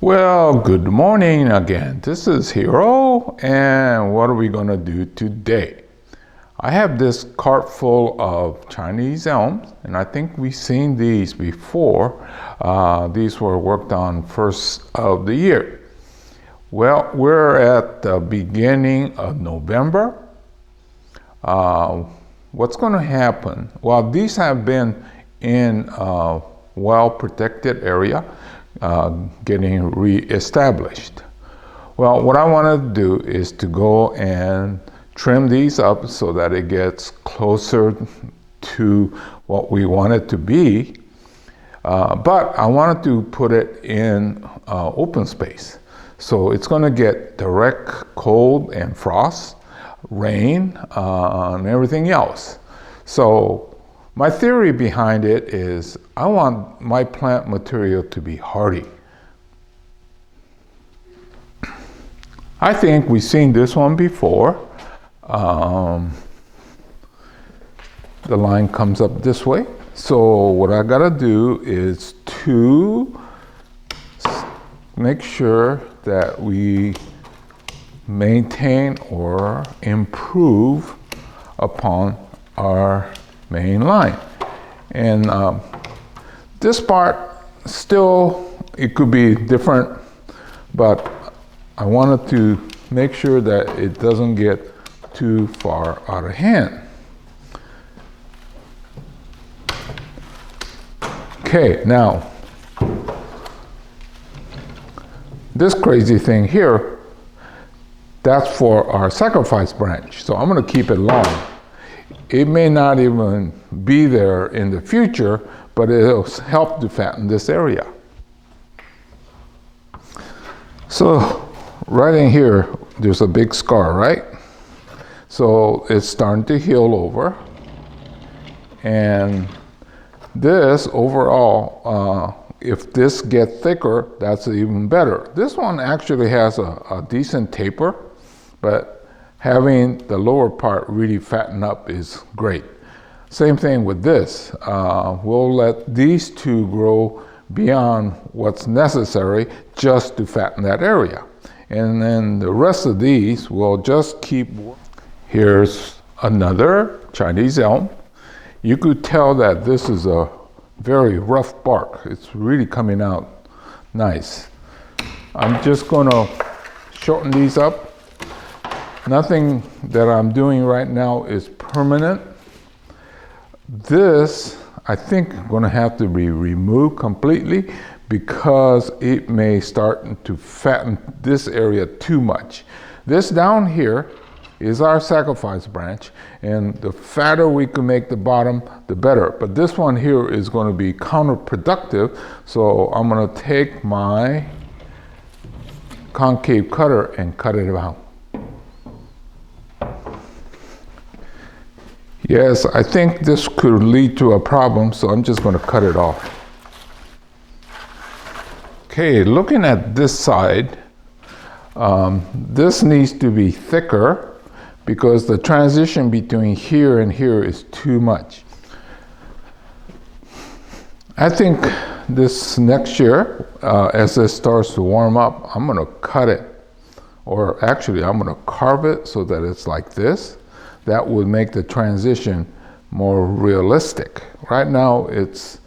Well, good morning again. This is Hero, and what are we going to do today? I have this cart full of Chinese elms, and I think we've seen these before. These were worked on first of the year. Well, we're at the beginning of November. What's going to happen? Well, these have been in a well-protected area, getting re-established. Well, what I want to do is to go and trim these up so that it gets closer to what we want it to be. But I wanted to put it in open space. So it's going to get direct cold and frost, rain, and everything else. So my theory behind it is I want my plant material to be hardy. I think we've seen this one before. The line comes up this way. So what I gotta do is to make sure that we maintain or improve upon our main line. And this part still, it could be different, but I wanted to make sure that it doesn't get too far out of hand. Okay, now, this crazy thing here, that's for our sacrifice branch. So I'm gonna keep it long. It may not even be there in the future, but it'll help to fatten this area. So right in here, there's a big scar, right? So it's starting to heal over. And this overall, if this gets thicker, that's even better. This one actually has a decent taper, but having the lower part really fatten up is great. Same thing with this. We'll let these two grow beyond what's necessary just to fatten that area. And then the rest of these will just keep. Here's another Chinese elm. You could tell that this is a very rough bark. It's really coming out nice. I'm just gonna shorten these up. Nothing that I'm doing right now is permanent. This, I think, is going to have to be removed completely because it may start to fatten this area too much. This down here is our sacrifice branch, and the fatter we can make the bottom, the better. But this one here is going to be counterproductive, so I'm going to take my concave cutter and cut it out. Yes, I think this could lead to a problem, so I'm just going to cut it off. Okay, looking at this side, this needs to be thicker because the transition between here and here is too much. I think this next year, as this starts to warm up, I'm going to cut it, or actually I'm going to carve it so that it's like this. That would make the transition more realistic. Right now it's,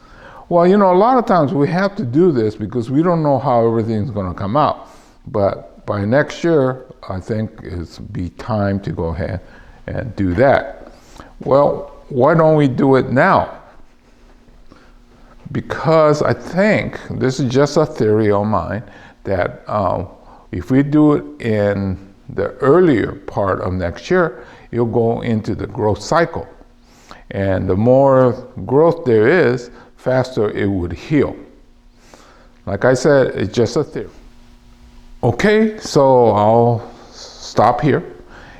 well, you know, a lot of times we have to do this because we don't know how everything's going to come out. But by next year, I think it's be time to go ahead and do that. Well, why don't we do it now? Because I think, this is just a theory of mine, that if we do it in the earlier part of next year, you'll go into the growth cycle. And the more growth there is, faster it would heal. Like I said, it's just a theory. Okay, so I'll stop here.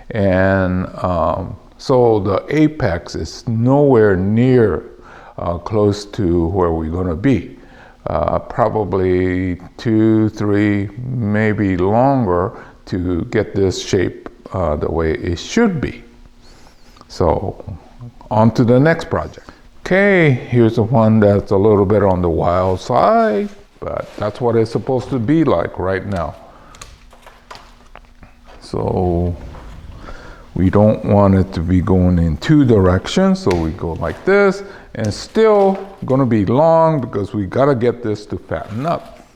And so the apex is nowhere near close to where we're gonna be. Probably 2, 3, maybe longer to get this shape the way it should be. So on to the next project. Okay, here's the one that's a little bit on the wild side. but that's what it's supposed to be like right now. So we don't want it to be going in two directions, so we go like this, and still gonna be long because we gotta get this to fatten up.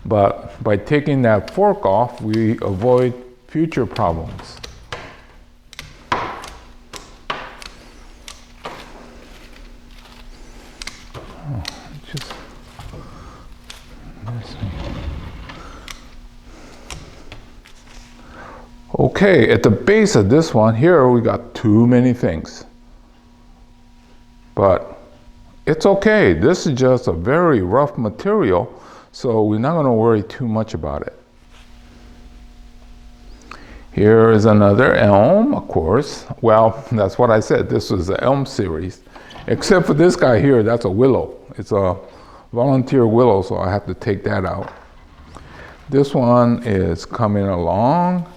But by taking that fork off, we avoid future problems. Okay, at the base of this one here, we got too many things. But it's okay. This is just a very rough material, so we're not going to worry too much about it. Here is another elm, of course. Well, that's what I said. This was the elm series. Except for this guy here, that's a willow. It's a volunteer willow, so I have to take that out. This one is coming along,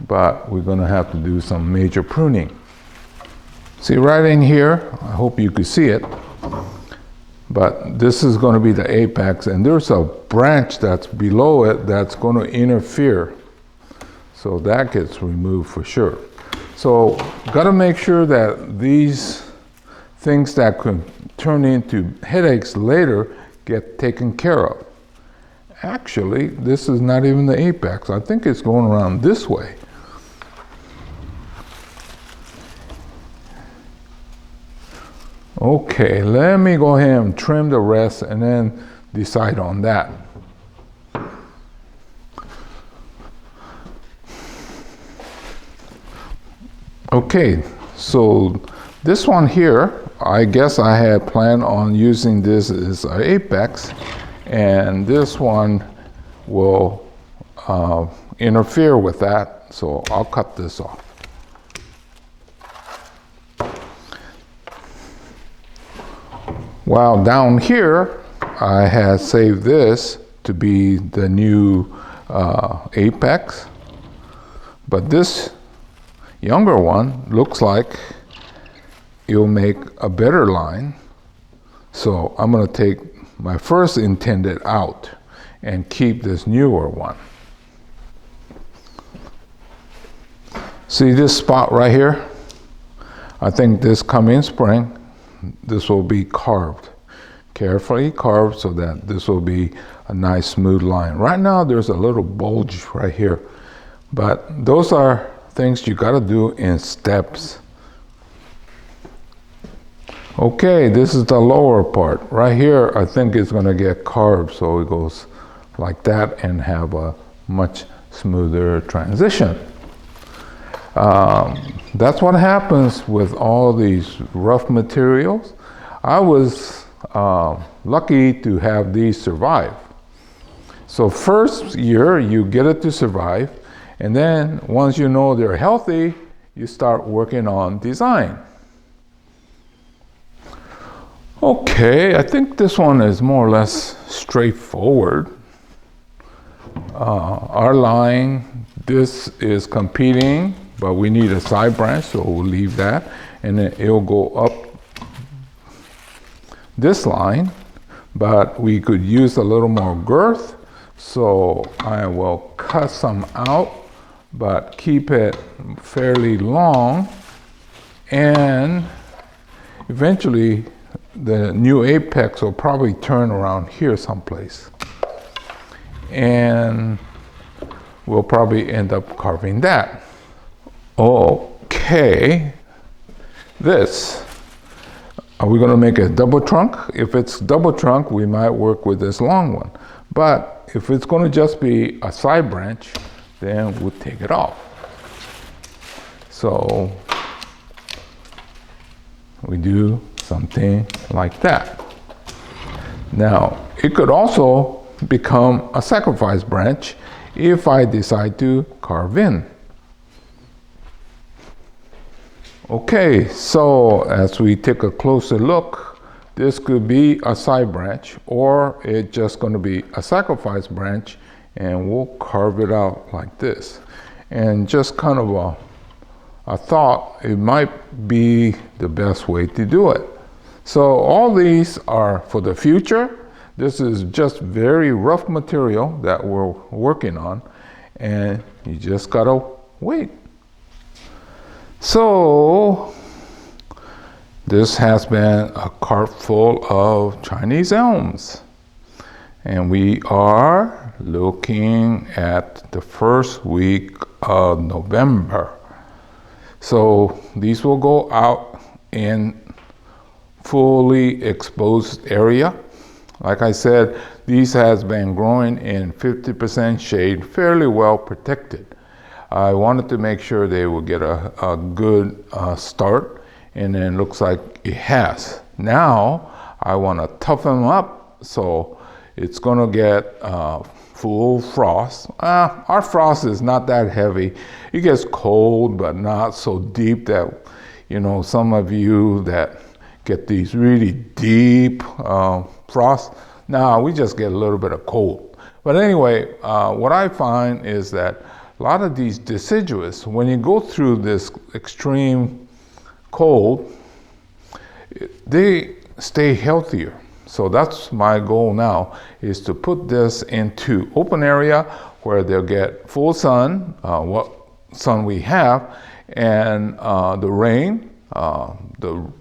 but we're going to have to do some major pruning. See right in here, I hope you could see it, but this is going to be the apex, and there's a branch that's below it that's going to interfere. So that gets removed for sure. So got to make sure that these things that could turn into headaches later get taken care of. Actually, this is not even the apex. I think it's going around this way. Okay, let me go ahead and trim the rest and then decide on that. Okay, so this one here, I guess I had planned on using this as an apex, and this one will interfere with that, so I'll cut this off. While down here, I had saved this to be the new apex, but this younger one looks like it'll make a better line. So I'm going to take my first intended out and keep this newer one. See this spot right here? I think this coming spring, this will be carved, carefully carved, so that this will be a nice smooth line. Right now there's a little bulge right here, but those are things you got to do in steps. Okay, this is the lower part. Right here, I think it's going to get carved, so it goes like that and have a much smoother transition. That's what happens with all these rough materials. I was lucky to have these survive. So first year, you get it to survive, and then once you know they're healthy, you start working on design. Okay, I think this one is more or less straightforward. Our line, this is competing, but we need a side branch, so we'll leave that, and then it'll go up this line, but we could use a little more girth, so I will cut some out, but keep it fairly long, and eventually the new apex will probably turn around here someplace, and we'll probably end up carving that. Okay, this, are we going to make a double trunk? If it's double trunk, we might work with this long one, but if it's going to just be a side branch, then we'll take it off. So we do something like that. Now, it could also become a sacrifice branch if I decide to carve in. Okay, so as we take a closer look, this could be a side branch, or it's just going to be a sacrifice branch, and we'll carve it out like this. And just kind of a thought, it might be the best way to do it. So all these are for the future, This is just very rough material that we're working on, and you just gotta wait. So this has been a cart full of Chinese elms, and we are looking at the first week of November. So these will go out in fully exposed area. Like I said, these has been growing in 50% shade, fairly well protected. I wanted to make sure they will get a good start, and then looks like it has. Now I want to toughen them up, so it's going to get full frost. Our frost is not that heavy. It gets cold, but not so deep that, you know, some of you that get these really deep frost. Now we just get a little bit of cold. But anyway, what I find is that a lot of these deciduous, when you go through this extreme cold, they stay healthier. So that's my goal now, is to put this into open area where they'll get full sun, what sun we have, and the rain. The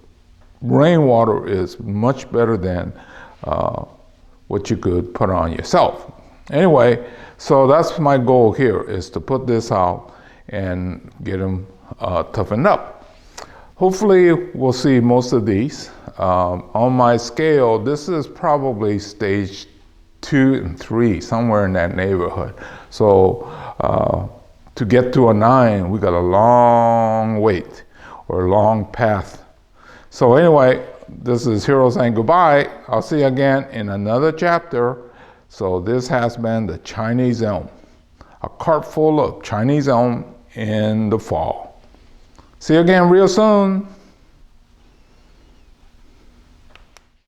rainwater is much better than what you could put on yourself. Anyway, so that's my goal here, is to put this out and get them toughened up. Hopefully we'll see most of these. On my scale, this is probably stage 2 and 3, somewhere in that neighborhood. So to get to a 9, we got a long wait, or a long path. So anyway, this is Hero saying goodbye. I'll see you again in another chapter. So this has been the Chinese elm, a cart full of Chinese elm in the fall. See you again real soon.